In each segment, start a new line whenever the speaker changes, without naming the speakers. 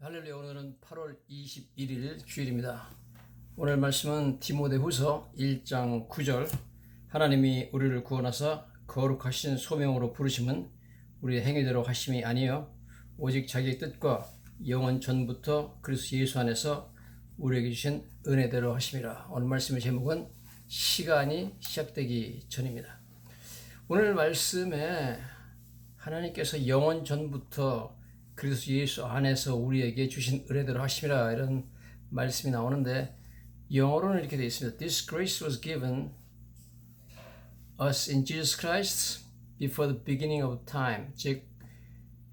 할렐루야. 오늘은 8월 21일 주일입니다. 오늘 말씀은 디모데후서 1장 9절. 하나님이 우리를 구원하사 거룩하신 소명으로 부르심은 우리의 행위대로 하심이 아니요 오직 자기의 뜻과 영원 전부터 그리스도 예수 안에서 우리에게 주신 은혜대로 하심이라. 오늘 말씀의 제목은 시간이 시작되기 전입니다. 오늘 말씀에 하나님께서 영원 전부터 그리스도 예수 안에서 우리에게 주신 은혜대로 하심이라 이런 말씀이 나오는데, 영어로는 이렇게 되어 있습니다. This grace was given us in Jesus Christ before the beginning of time. 즉,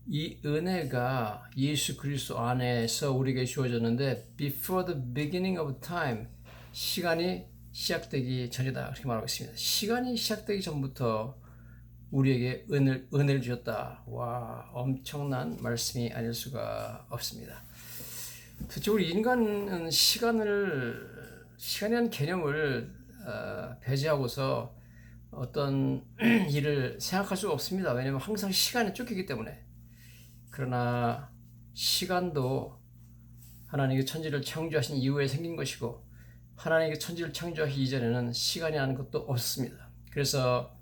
이 은혜가 예수 그리스도 안에서 우리에게 주어졌는데 before the beginning of time, 시간이 시작되기 전이다, 그렇게 말하고 있습니다. 시간이 시작되기 전부터 우리에게 은혜를 주셨다. 와, 엄청난 말씀이 아닐 수가 없습니다. 도대체 우리 인간은 시간이라는 개념을 배제하고서 어떤 일을 생각할 수가 없습니다. 왜냐하면 항상 시간에 쫓기기 때문에. 그러나 시간도 하나님이 천지를 창조하신 이후에 생긴 것이고, 하나님이 천지를 창조하기 이전에는 시간이라는 것도 없습니다. 그래서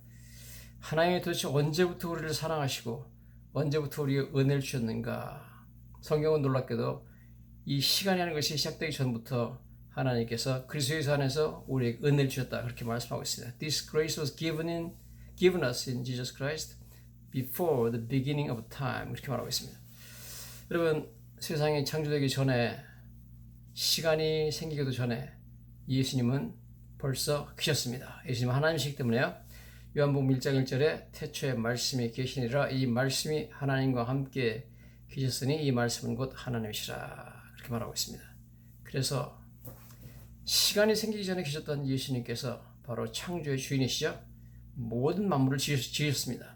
하나님이 도대체 언제부터 우리를 사랑하시고 언제부터 우리에게 은혜를 주셨는가? 성경은 놀랍게도 이 시간이라는 것이 시작되기 전부터 하나님께서 그리스도 예수 안에서 우리에게 은혜를 주셨다, 그렇게 말씀하고 있습니다. This grace was given us in Jesus Christ before the beginning of time, 그렇게 말하고 있습니다. 여러분, 세상이 창조되기 전에, 시간이 생기기도 전에 예수님은 벌써 계셨습니다. 예수님은 하나님이시기 때문에요. 요한복음 1장 1절에 태초에 말씀이 계시니라, 이 말씀이 하나님과 함께 계셨으니 이 말씀은 곧 하나님이시라, 그렇게 말하고 있습니다. 그래서 시간이 생기기 전에 계셨던 예수님께서 바로 창조의 주인이시죠. 모든 만물을 지으셨습니다.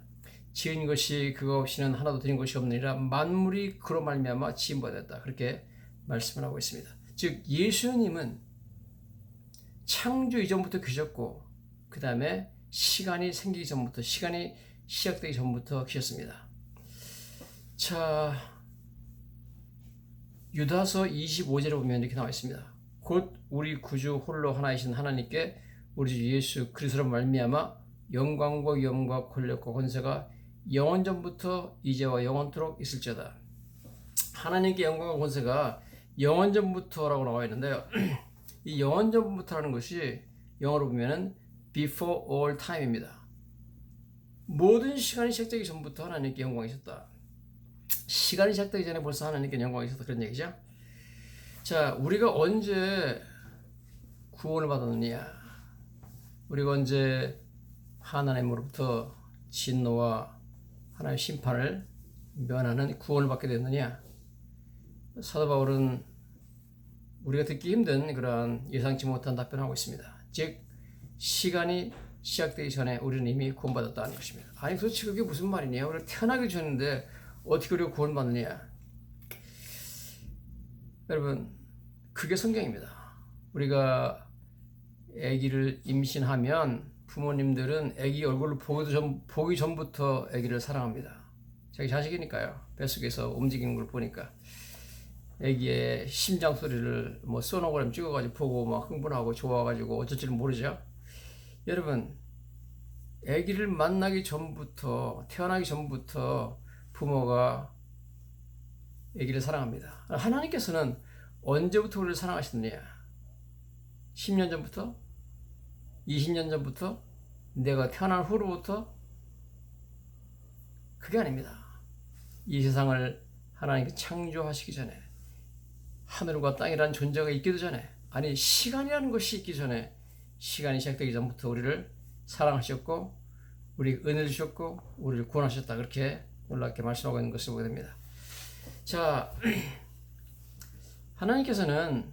지은 것이 그거 없이는 하나도 드린 것이 없느니라, 만물이 그로 말미암아 지은 바 되었다, 그렇게 말씀을 하고 있습니다. 즉, 예수님은 창조 이전부터 계셨고, 그 다음에 시간이 생기기 전부터, 시간이 시작되기 전부터 계셨습니다. 자, 유다서 25절에 보면 이렇게 나와 있습니다. 곧 우리 구주 홀로 하나이신 하나님께 우리 주 예수 그리스도로 말미암아 영광과 위엄과 권력과 권세가 영원 전부터 이제와 영원토록 있을지어다. 하나님께 영광과 권세가 영원 전부터라고 나와 있는데요. 이 영원 전부터라는 것이 영어로 보면은 before all time입니다. 모든 시간이 시작되기 전부터 하나님께 영광이 있었다. 시간이 시작되기 전에 벌써 하나님께 영광이 있었다, 그런 얘기죠. 자, 우리가 언제 구원을 받았느냐? 우리가 언제 하나님으로부터 진노와 하나님의 심판을 면하는 구원을 받게 됐느냐? 사도 바울은 우리가 듣기 힘든 그러한 예상치 못한 답변을 하고 있습니다. 즉, 시간이 시작되기 전에 우리는 이미 구원받았다는 것입니다. 아니, 도대체 그게 무슨 말이냐? 우리가 태어나기 전인데 어떻게 우리가 구원받느냐? 여러분, 그게 성경입니다. 우리가 아기를 임신하면 부모님들은 아기 얼굴을 보기 전부터 아기를 사랑합니다. 자기 자식이니까요. 뱃속에서 움직이는 걸 보니까 아기의 심장 소리를 소노그램 찍어가지고 보고 막 흥분하고 좋아가지고 어쩔 줄 모르죠. 여러분, 아기를 만나기 전부터, 태어나기 전부터 부모가 아기를 사랑합니다. 하나님께서는 언제부터 우리를 사랑하시느냐? 10년 전부터? 20년 전부터? 내가 태어난 후로부터? 그게 아닙니다. 이 세상을 하나님께 창조하시기 전에, 하늘과 땅이라는 존재가 있기도 전에, 아니, 시간이라는 것이 있기 전에, 시간이 시작되기 전부터 우리를 사랑하셨고, 우리 은혜를 주셨고, 우리를 구원하셨다, 그렇게 놀랍게 말씀하고 있는 것을 보게 됩니다. 자, 하나님께서는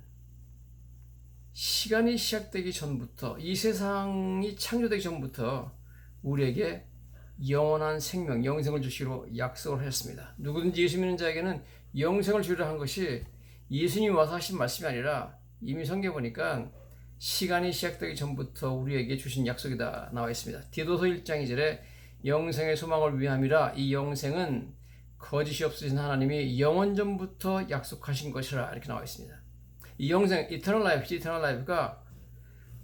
시간이 시작되기 전부터, 이 세상이 창조되기 전부터 우리에게 영원한 생명, 영생을 주시기로 약속을 하셨습니다. 누구든지 예수 믿는 자에게는 영생을 주리라 한 것이 예수님이 와서 하신 말씀이 아니라 이미 성경에 보니까 시간이 시작되기 전부터 우리에게 주신 약속이다 나와 있습니다. 디도서 1장 2절에 영생의 소망을 위함이라, 이 영생은 거짓이 없으신 하나님이 영원 전부터 약속하신 것이라 이렇게 나와 있습니다. 이 영생 eternal life가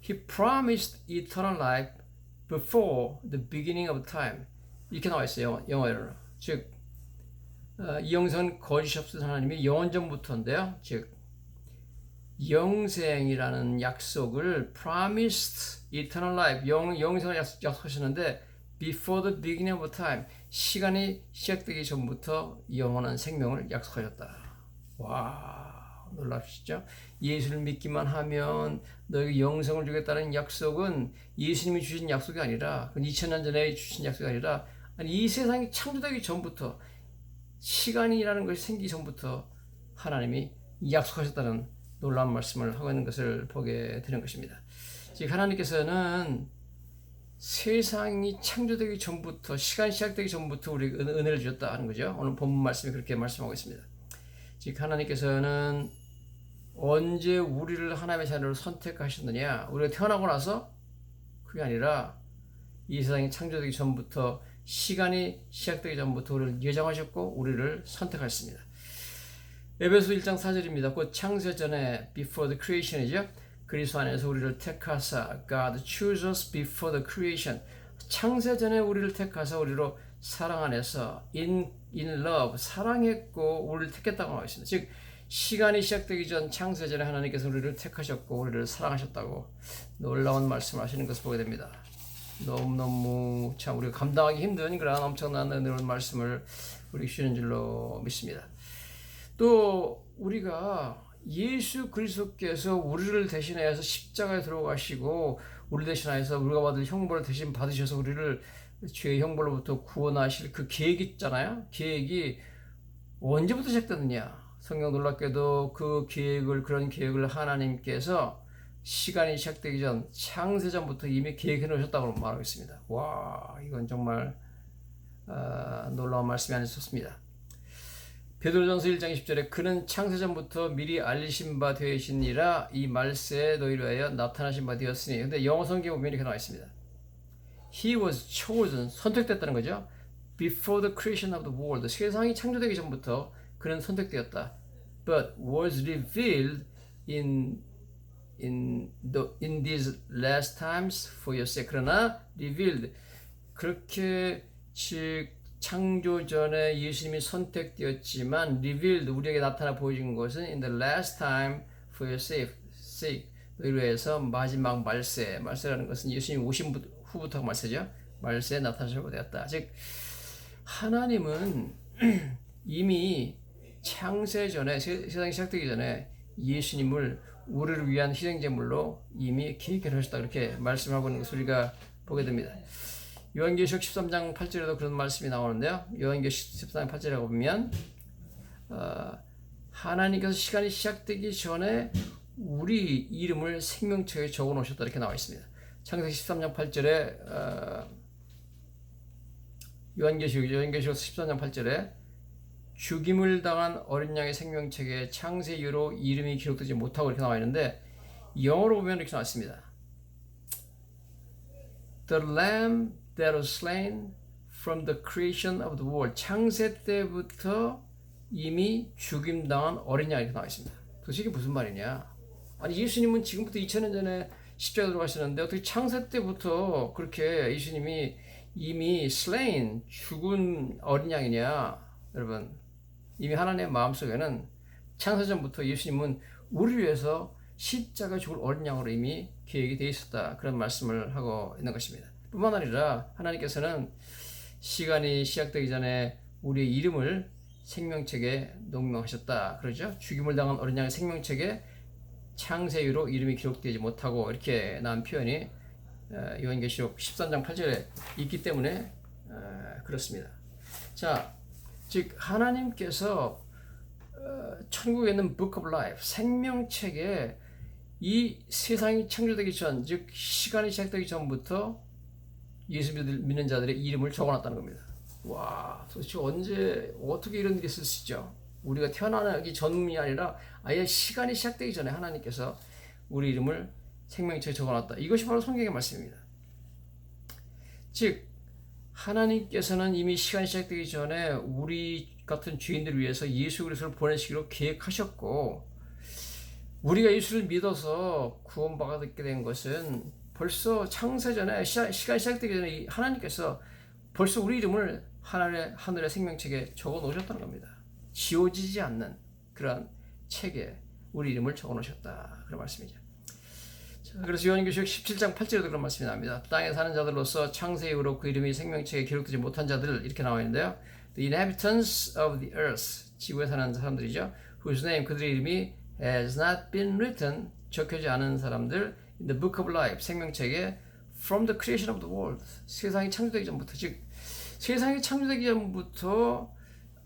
He promised eternal life before the beginning of time 이렇게 나와 있어요. 영어로는 즉 이 영생은 거짓이 없으신 하나님이 영원 전부터인데요. 즉 영생이라는 약속을 promised eternal life 영생을 약속하셨는데 before the beginning of time 시간이 시작되기 전부터 영원한 생명을 약속하셨다. 와 놀랍시죠? 예수를 믿기만 하면 너에게 영생을 주겠다는 약속은 예수님이 주신 약속이 아니라 2000년 전에 주신 약속이 아니라 이 세상이 창조되기 전부터 시간이라는 것이 생기기 전부터 하나님이 약속하셨다는 놀라운 말씀을 하고 있는 것을 보게 되는 것입니다. 즉 하나님께서는 세상이 창조되기 전부터 시간이 시작되기 전부터 우리에게 은혜를 주셨다 하는 거죠. 오늘 본문 말씀이 그렇게 말씀하고 있습니다. 즉 하나님께서는 언제 우리를 하나님의 자녀로 선택하셨느냐 우리가 태어나고 나서 그게 아니라 이 세상이 창조되기 전부터 시간이 시작되기 전부터 우리를 예정하셨고 우리를 선택하셨습니다. 에베소 1장 4절입니다. 곧 창세 전에 before the creation이죠. 그리스도 안에서 우리를 택하사 God chose us before the creation. 창세 전에 우리를 택하사 우리로 사랑 안에서 in love 사랑했고 우리를 택했다고 나와 있습니다. 즉 시간이 시작되기 전 창세 전에 하나님께서 우리를 택하셨고 우리를 사랑하셨다고 놀라운 말씀을 하시는 것을 보게 됩니다. 너무너무 참 우리가 감당하기 힘든 그런 엄청난 은혜로운 말씀을 우리 주시는 줄로 믿습니다. 또 우리가 예수 그리스도께서 우리를 대신하여서 십자가에 들어가시고 우리를 대신하여서 우리가 받을 형벌을 대신 받으셔서 우리를 죄의 형벌로부터 구원하실 그 계획이 있잖아요. 계획이 언제부터 시작됐느냐? 성경 놀랍게도 그런 계획을 하나님께서 시간이 시작되기 전 창세전부터 이미 계획해 놓으셨다고 말하고 있습니다. 와 이건 정말 놀라운 말씀이 아니었습니다. 베드로전서 1장 20절에 그는 창세전부터 미리 알리신 바 되시니라 이 말세에 너희를 위하여 나타나신 바 되었으니. 근데 영어 성경에 보면 이렇게 나와 있습니다. He was chosen 선택됐다는 거죠. Before the creation of the world 세상이 창조되기 전부터 그는 선택되었다. But was revealed in these last times for your sake. 그러나 revealed 그렇게 즉 창조 전에 예수님이 선택되었지만 revealed 우리에게 나타나 보여진 것은 in the last time for your sake 너희를 위해서 마지막 말세라는 것은 예수님 오신 후부터 말세죠. 말세에 나타나시고 되었다. 즉 하나님은 이미 창세 전에 세상이 시작되기 전에 예수님을 우리를 위한 희생제물로 이미 계획해 놓으셨다 그렇게 말씀하고 있는 것을 우리가 보게 됩니다. 요한계시록 13장 8절에도 그런 말씀이 나오는데요. 요한계시록 13장 8절에 보면 하나님께서 시간이 시작되기 전에 우리 이름을 생명책에 적어 놓으셨다 이렇게 나와 있습니다. 창세기 13장 8절에 요한계시록 13장 8절에 죽임을 당한 어린 양의 생명책에 창세 이후로 이름이 기록되지 못하고 이렇게 나와 있는데 영어로 보면 이렇게 나왔습니다. The lamb that was slain from the creation of the world. 창세 때부터 이미 죽임당한 어린 양이 나와 있습니다. 도대체 이게 무슨 말이냐? 아니 예수님은 지금부터 2000년 전에 십자가에 들어가시는데 어떻게 창세 때부터 그렇게 예수님이 이미 slain 죽은 어린 양이냐? 여러분 이미 하나님의 마음속에는 창세전부터 예수님은 우리를 위해서 십자가에 죽을 어린 양으로 이미 계획이 되어 있었다. 그런 말씀을 하고 있는 것입니다. 뿐만 아니라 하나님께서는 시간이 시작되기 전에 우리의 이름을 생명책에 농명하셨다. 그러죠? 죽임을 당한 어린 양의 생명책에 창세 이후로 이름이 기록되지 못하고 이렇게 나온 표현이 요한계시록 13장 8절에 있기 때문에 그렇습니다. 자, 즉 하나님께서 천국에 있는 Book of Life 생명책에 이 세상이 창조되기 전, 즉 시간이 시작되기 전부터 예수 믿는 자들의 이름을 적어놨다는 겁니다. 와, 도대체 언제 어떻게 이런 일이 있을 수 있죠? 우리가 태어나기 전이 아니라 아예 시간이 시작되기 전에 하나님께서 우리 이름을 생명책에 적어놨다. 이것이 바로 성경의 말씀입니다. 즉 하나님께서는 이미 시간이 시작되기 전에 같은 죄인들을 위해서 예수 그리스도를 보내시기로 계획하셨고, 우리가 예수를 믿어서 구원받게 된 것은 벌써 창세전에 시간이 시작되기 전에 하나님께서 벌써 우리 이름을 하늘의 생명책에 적어 놓으셨다는 겁니다. 지워지지 않는 그런 책에 우리 이름을 적어 놓으셨다, 그런 말씀이죠. 자, 그래서 요한계시록 17장 8절에도 그런 말씀이 나옵니다. 땅에 사는 자들로서 창세 이후로 그 이름이 생명책에 기록되지 못한 자들, 이렇게 나와 있는데요. The inhabitants of the earth, 지구에 사는 사람들이죠. whose name, 그들의 이름이 has not been written, 적혀지 않은 사람들 in the book of life, 생명책에 from the creation of the world, 세상이 창조되기 전부터, 즉 세상이 창조되기 전부터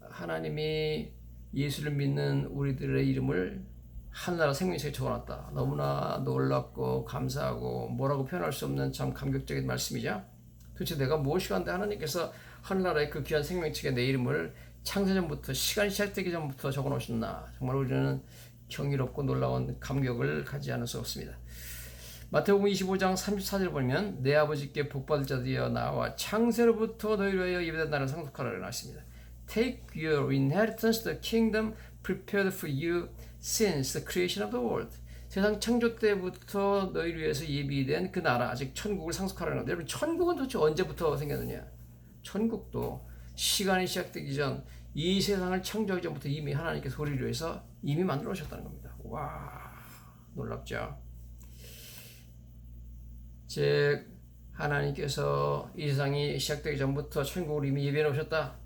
하나님이 예수를 믿는 우리들의 이름을 하늘나라 생명책에 적어놨다. 너무나 놀랍고 감사하고 뭐라고 표현할 수 없는 참 감격적인 말씀이죠. 도대체 내가 무엇이 간데 하나님께서 하늘나라의 그 귀한 생명책에 내 이름을 창세전부터, 시간이 시작되기 전부터 적어놓으셨나. 정말 우리는 경이롭고 놀라운 감격을 가지 않을 수 없습니다. 마태복음 25장 34절 보면 내 아버지께 복받을 자들이여 나와 창세로부터 너희를 위하여 예비된 나라를 상속하라 나왔습니다. Take your inheritance, the kingdom prepared for you since the creation of the world. 세상 창조 때부터 너희를 위해서 예비된 그 나라, 즉 천국을 상속하라는 겁니다. 여러분, 천국은 도대체 언제부터 생겼느냐? 천국도 시간이 시작되기 전, 이 세상을 창조하기 전부터 이미 하나님께서 우리를 위해서 이미 만들어 오셨다는 겁니다. 와, 놀랍죠? 즉 하나님께서 이 세상이 시작되기 전부터 천국을 이미 예비해 놓으셨다.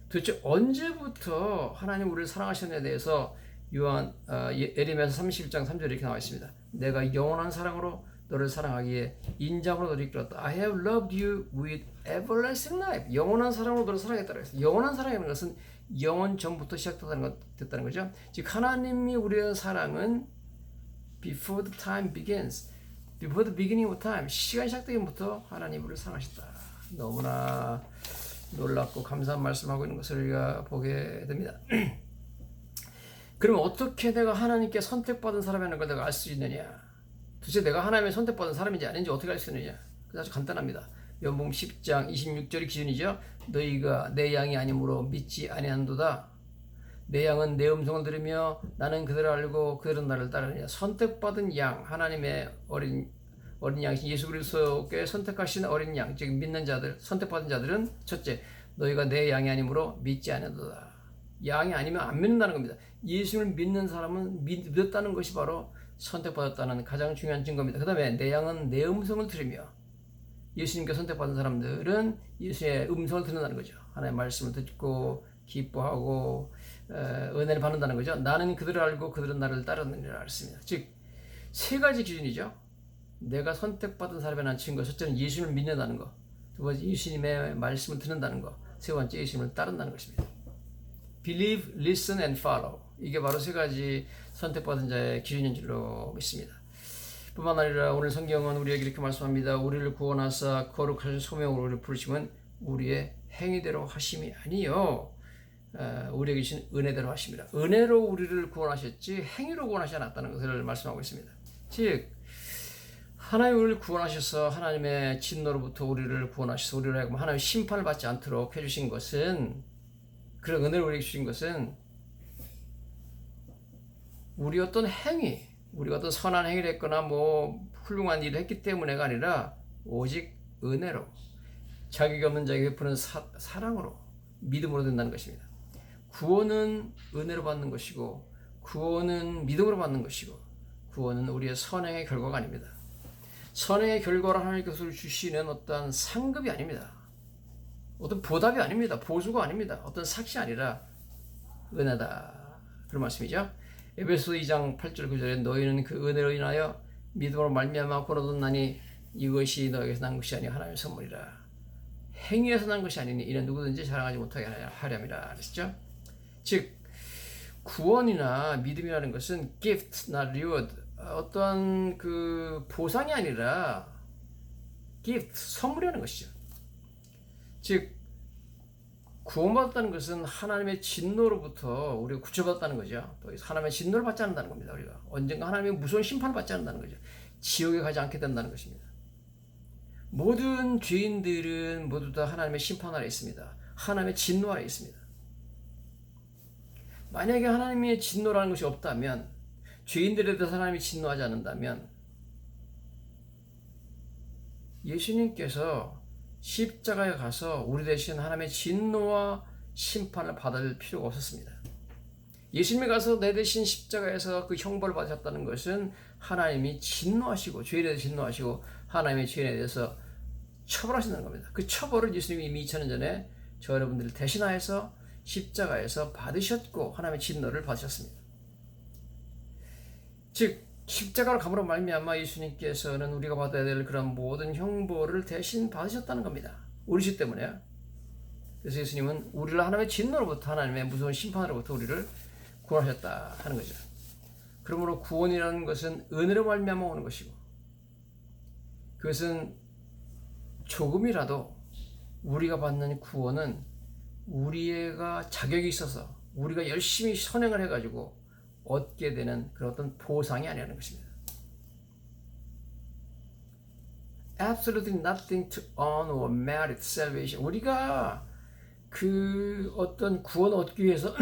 도대체 언제부터 하나님 우리를 사랑하셨냐에 대해서 에레미야서 31장 3절에 이렇게 나와 있습니다. 내가 영원한 사랑으로 너를 사랑하기에 인자로 너를 이끌었다. I have loved you with everlasting life. 영원한 사랑으로 너를 사랑했다고 했어요. 영원한 사랑이라는 것은 영원 전부터 시작됐다는 거죠. 즉 하나님이 우리의 사랑은 before the time begins, before the beginning of time, 시간 시작되기부터 하나님 우리를 사랑하셨다. 너무나 놀랍고 감사한 말씀하고 있는 것을 우리가 보게 됩니다. 그러면 어떻게 내가 하나님께 선택받은 사람이라는 걸 내가 알 수 있느냐? 도대체 내가 하나님의 선택받은 사람인지 아닌지 어떻게 알 수 있느냐? 아주 간단합니다. 요한복음 10장 26절이 기준이죠. 너희가 내 양이 아니므로 믿지 아니한도다. 내 양은 내 음성을 들으며 나는 그들을 알고 그들은 나를 따르느냐. 선택받은 양, 하나님의 어린 양이신 예수 그리스도께 선택하신 어린 양, 즉 믿는 자들, 선택받은 자들은 첫째, 너희가 내 양이 아니므로 믿지 아니한도다. 양이 아니면 안 믿는다는 겁니다. 예수를 믿는 사람은 믿었다는 것이 바로 선택받았다는 가장 중요한 증거입니다. 그 다음에 내 양은 내 음성을 들으며, 예수님께 선택받은 사람들은 예수의 음성을 듣는다는 거죠. 하나님의 말씀을 듣고 기뻐하고 은혜를 받는다는 거죠. 나는 그들을 알고 그들은 나를 따르느니라 했습니다. 즉 세 가지 기준이죠. 내가 선택받은 사람이라는 증거. 첫째는 예수님을 믿는다는 것, 두 번째 예수님의 말씀을 듣는다는 것, 세 번째 예수님을 따른다는 것입니다. Believe, listen and follow. 이게 바로 세 가지 선택받은 자의 기준인 줄로 믿습니다. 뿐만 아니라 오늘 성경은 우리에게 이렇게 말씀합니다. 우리를 구원하사 거룩하신 소명으로 우리를 부르심은 우리의 행위대로 하심이 아니요, 우리에게 주신 은혜대로 하심이라. 은혜로 우리를 구원하셨지 행위로 구원하지 않았다는 것을 말씀하고 있습니다. 즉 하나님 우리를 구원하셔서 하나님의 진노로부터 우리를 구원하셔서 우리를 하여금 하나님의 심판을 받지 않도록 해주신 것은, 그런 은혜를 우리에게 주신 것은 우리 어떤 행위, 우리가 어떤 선한 행위를 했거나 뭐 훌륭한 일을 했기 때문에가 아니라 오직 은혜로, 자격이 없는 자에게 베푸는 사랑으로, 믿음으로 된다는 것입니다. 구원은 은혜로 받는 것이고, 구원은 믿음으로 받는 것이고, 구원은 우리의 선행의 결과가 아닙니다. 선행의 결과로 하나님께서 주시는 어떤 상급이 아닙니다. 어떤 보답이 아닙니다. 보수가 아닙니다. 어떤 삭이 아니라 은혜다, 그런 말씀이죠. 에베소 2장 8절 9절에 너희는 그 은혜로 인하여 믿음으로 말미암아 구원 얻었나니 이것이 너에게서 난 것이 아니요 하나님의 선물이라. 행위에서 난 것이 아니니 이는 누구든지 자랑하지 못하게 하렴이라 그랬죠. 즉 구원이나 믿음이라는 것은 gift, not reward, 어떤 그 보상이 아니라 gift, 선물이라는 것이죠. 즉 구원받았다는 것은 하나님의 진노로부터 우리가 구출받았다는 거죠. 또 하나님의 진노를 받지 않는다는 겁니다. 우리가 언젠가 하나님의 무서운 심판을 받지 않는다는 거죠. 지옥에 가지 않게 된다는 것입니다. 모든 죄인들은 모두 다 하나님의 심판 아래 있습니다. 하나님의 진노 아래 있습니다. 만약에 하나님의 진노라는 것이 없다면, 죄인들에 대해서 하나님이 진노하지 않는다면 예수님께서 십자가에 가서 우리 대신 하나님의 진노와 심판을 받을 필요가 없었습니다. 예수님이 가서 내 대신 십자가에서 그 형벌을 받으셨다는 것은 하나님이 진노하시고, 죄에 대해서 진노하시고 하나님의 죄에 대해서 처벌하신다는 겁니다. 그 처벌을 예수님이 이미 2000년 전에 저 여러분들을 대신하여서 십자가에서 받으셨고 하나님의 진노를 받으셨습니다. 즉 십자가로 감으로 말미암아 예수님께서는 우리가 받아야 될 그런 모든 형벌을 대신 받으셨다는 겁니다. 우리 죄 때문에요. 그래서 예수님은 우리를 하나님의 진노로부터, 하나님의 무서운 심판으로부터 우리를 구원하셨다 하는 거죠. 그러므로 구원이라는 것은 은혜로 말미암아 오는 것이고, 그것은 조금이라도 우리가 받는 구원은 우리가 자격이 있어서 우리가 열심히 선행을 해가지고 얻게 되는 그런 어떤 보상이 아니라는 것입니다. Absolutely nothing to earn or merit salvation. 우리가 그 어떤 구원을 얻기 위해서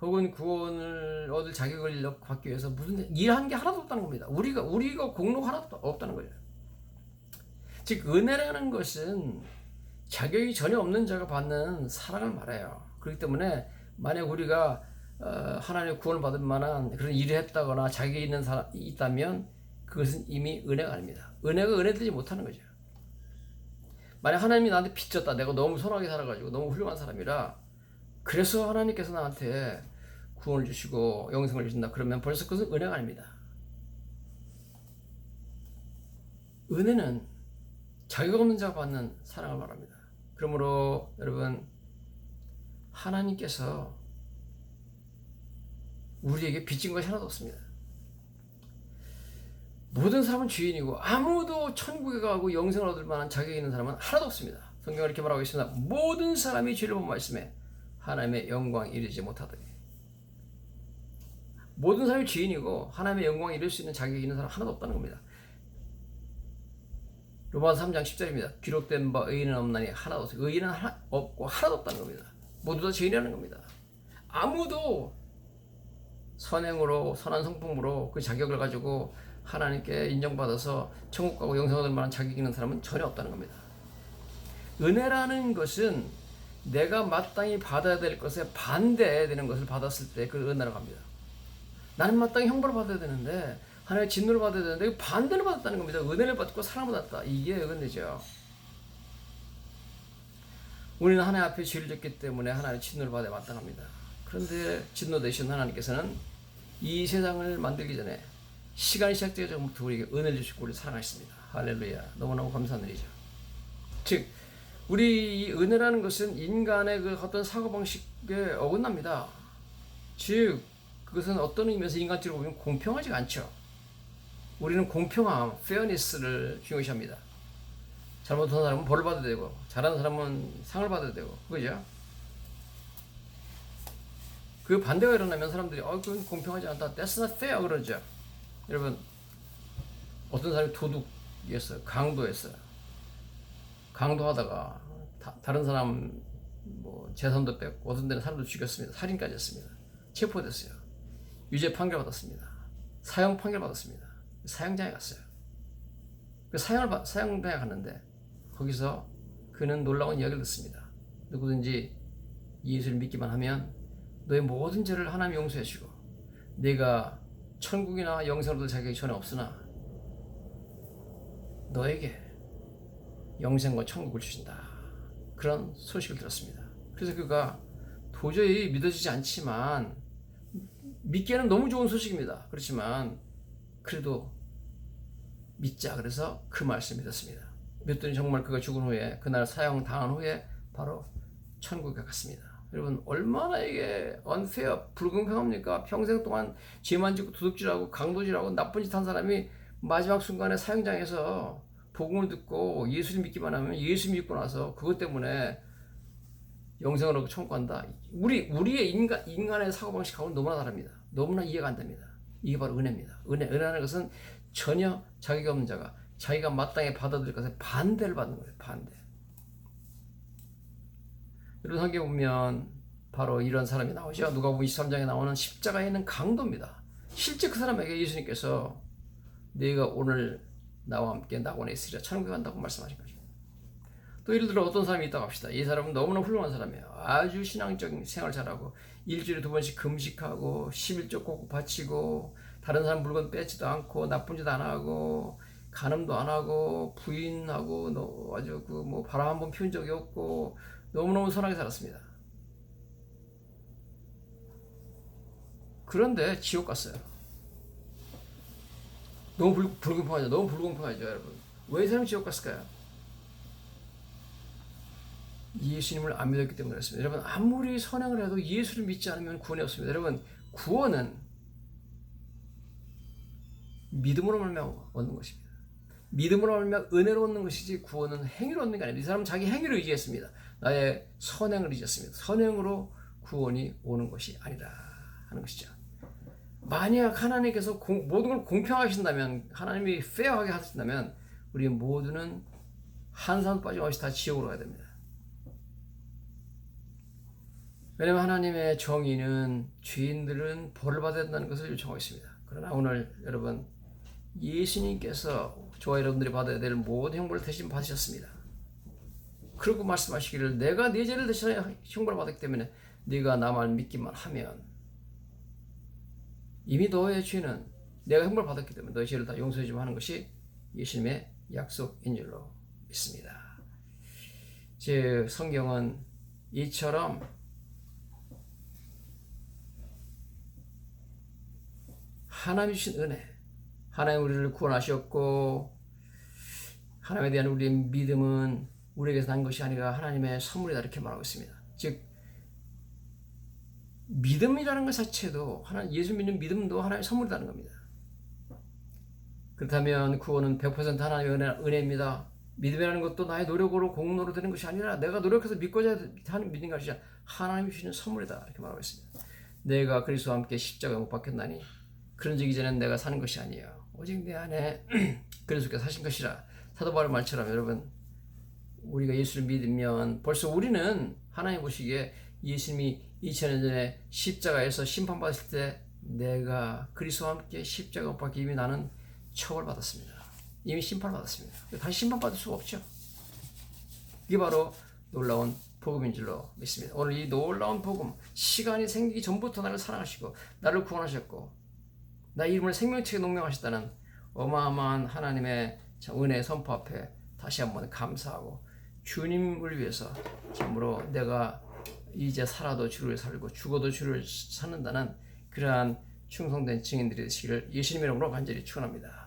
혹은 구원을 얻을 자격을 받기 위해서 무슨 일한 게 하나도 없다는 겁니다. 우리가 공로가 하나도 없다는 거예요. 즉 은혜라는 것은 자격이 전혀 없는 자가 받는 사랑을 말해요. 그렇기 때문에 만약 우리가 하나님의 구원을 받을 만한 그런 일을 했다거나 자격이 있는 사람이 있다면 그것은 이미 은혜가 아닙니다. 은혜가 은혜되지 못하는 거죠. 만약 하나님이 나한테 빚졌다, 내가 너무 선하게 살아가지고 너무 훌륭한 사람이라 그래서 하나님께서 나한테 구원을 주시고 영생을 주신다, 그러면 벌써 그것은 은혜가 아닙니다. 은혜는 자격 없는 자가 받는 사랑을 말합니다. 그러므로 여러분, 하나님께서 우리에게 빚진 것이 하나도 없습니다. 모든 사람은 죄인이고 아무도 천국에 가고 영생을 얻을 만한 자격이 있는 사람은 하나도 없습니다. 성경은 이렇게 말하고 있습니다. 모든 사람이 죄를 본 말씀에 하나님의 영광에 이르지 못하더니. 모든 사람이 죄인이고 하나님의 영광에 이를 수 있는 자격이 있는 사람 하나도 없다는 겁니다. 로마서 3장 10절입니다. 기록된 바 의인은 없나니 하나도 없어요. 의인은 없고 하나도 없다는 겁니다. 모두 다 죄인이라는 겁니다. 아무도 선행으로, 선한 성품으로 그 자격을 가지고 하나님께 인정받아서 천국 가고 영생 얻을 만한 자격이 있는 사람은 전혀 없다는 겁니다. 은혜라는 것은 내가 마땅히 받아야 될 것에 반대되는 것을 받았을 때 그 은혜라고 합니다. 나는 마땅히 형벌을 받아야 되는데, 하나님의 진노를 받아야 되는데 반대를 받았다는 겁니다. 은혜를 받고 사랑을 받았다. 이게 은혜죠. 우리는 하나님 앞에 죄를 졌기 때문에 하나님의 진노를 받아야 마땅합니다. 그런데 진노 되신 하나님께서는 이 세상을 만들기 전에 시간이 시작되기 전부터 우리에게 은혜를 주시고 우리를 사랑하셨습니다. 할렐루야. 너무너무 감사한 일이죠. 즉 우리 이 은혜라는 것은 인간의 그 어떤 사고방식에 어긋납니다. 즉 그것은 어떤 의미에서 인간적으로 보면 공평하지가 않죠. 우리는 공평함, 페어니스를 중요시합니다. 잘못한 사람은 벌을 받아야 되고 잘하는 사람은 상을 받아야 되고, 그죠? 그 반대가 일어나면 사람들이 그건 공평하지 않다, That's not fair 그러죠. 여러분, 어떤 사람이 도둑이었어요. 강도였어요. 강도하다가 다른 사람 재산도 뺏고 어떤 데는 사람도 죽였습니다. 살인까지 했습니다. 체포됐어요. 유죄 판결 받았습니다. 사형 판결 받았습니다. 사형장에 갔어요. 그 사형장에 갔는데 거기서 그는 놀라운 이야기를 듣습니다. 누구든지 예수를 믿기만 하면 너의 모든 죄를 하나님이 용서해 주시고 네가 천국이나 영생을 얻을 자격이 전혀 없으나 너에게 영생과 천국을 주신다. 그런 소식을 들었습니다. 그래서 그가 도저히 믿어지지 않지만, 믿기에는 너무 좋은 소식입니다. 그렇지만 그래도 믿자. 그래서 그 말씀을 믿었습니다. 믿더니 정말 그가 죽은 후에, 그날 사형 당한 후에 바로 천국에 갔습니다. 여러분, 얼마나 이게 unfair, 불공평합니까? 평생 동안 죄만 짓고 도둑질하고 강도질하고 나쁜 짓 한 사람이 마지막 순간에 사형장에서 복음을 듣고 예수를 믿기만 하면, 예수 믿고 나서 그것 때문에 영생을 얻고 천국 간다. 우리의 인간의 사고방식하고는 너무나 다릅니다. 너무나 이해가 안 됩니다. 이게 바로 은혜입니다. 은혜라는 것은 전혀 자격이 없는 자가 자기가 마땅히 받아들일 것에 반대를 받는 거예요. 반대. 여러분, 성경에 보면 바로 이런 사람이 나오죠. 누가복음 23장에 나오는 십자가에 있는 강도입니다. 실제 그 사람에게 예수님께서 네가 오늘 나와 함께 낙원에 있으리라 천국에 간다고 말씀하신 거죠. 또 예를 들어 어떤 사람이 있다고 합시다. 이 사람은 너무나 훌륭한 사람이에요. 아주 신앙적인 생활 잘하고 일주일에 2번씩 금식하고 11조 꼭꼭 바치고 다른 사람 물건 뺏지도 않고 나쁜 짓 안 하고 간음도 안 하고 부인하고 아주 그 뭐 바람 한 번 피운 적이 없고 너무너무 선하게 살았습니다. 그런데 지옥 갔어요. 너무 불공평하죠. 너무 불공평하죠, 여러분. 왜 이 사람이 지옥 갔을까요? 예수님을 안 믿었기 때문에 그렇습니다. 여러분, 아무리 선행을 해도 예수를 믿지 않으면 구원이 없습니다. 여러분, 구원은 믿음으로 말미암아 얻는 것입니다. 믿음으로 말미암아 은혜로 얻는 것이지 구원은 행위로 얻는 게 아닙니다. 이 사람은 자기 행위를 의지했습니다. 나의 선행을 의지했습니다. 선행으로 구원이 오는 것이 아니라 하는 것이죠. 만약 하나님께서 모든 걸 공평하신다면, 하나님이 페어하게 하신다면 우리 모두는 한 사람 빠짐없이 다 지옥으로 가야 됩니다. 왜냐하면 하나님의 정의는 죄인들은 벌을 받아야 된다는 것을 요청하고 있습니다. 그러나 오늘 여러분, 예수님께서 저와 여러분들이 받아야 될 모든 형벌을 대신 받으셨습니다. 그러고 말씀하시기를 내가 네 죄를 대신하여 형벌을 받았기 때문에 네가 나만 믿기만 하면 이미 너의 죄는 내가 형벌을 받았기 때문에 너의 죄를 다 용서해 주면 하는 것이 예수님의 약속인 줄로 믿습니다. 즉 성경은 이처럼 하나님이 주신 은혜, 하나님 우리를 구원하셨고 하나님에 대한 우리의 믿음은 우리에게서 난 것이 아니라 하나님의 선물이다 이렇게 말하고 있습니다. 즉 믿음이라는 것 자체도 예수 믿는 믿음도 하나님의 선물이라는 겁니다. 그렇다면 구원은 100% 하나님의 은혜입니다. 믿음이라는 것도 나의 노력으로 공로로 되는 것이 아니라 내가 노력해서 믿고자 하는 믿는 것이 아니라 하나님이 주시는 선물이다 이렇게 말하고 있습니다. 내가 그리스도와 함께 십자가에 못 박혔나니 그런즉 이제는 내가 사는 것이 아니에요 오직 내 안에 그리스도께서 사신 것이라. 사도 바울 말처럼 여러분, 우리가 예수를 믿으면 벌써 우리는 하나님 보시기에 예수님이 2000년 전에 십자가에서 심판받았을 때 내가 그리스도와 함께 십자가 못 박혀 이미 나는 처벌받았습니다. 이미 심판받았습니다. 다시 심판받을 수가 없죠. 이게 바로 놀라운 복음인 줄로 믿습니다. 오늘 이 놀라운 복음, 시간이 생기기 전부터 나를 사랑하시고 나를 구원하셨고 나의 이름을 생명책에 농명하셨다는 어마어마한 하나님의 은혜의 선포 앞에 다시 한번 감사하고 주님을 위해서 참으로 내가 이제 살아도 주를 살고 죽어도 주를 찾는다는 그러한 충성된 증인들이 되시기를 예수님의 이름으로 간절히 축원합니다.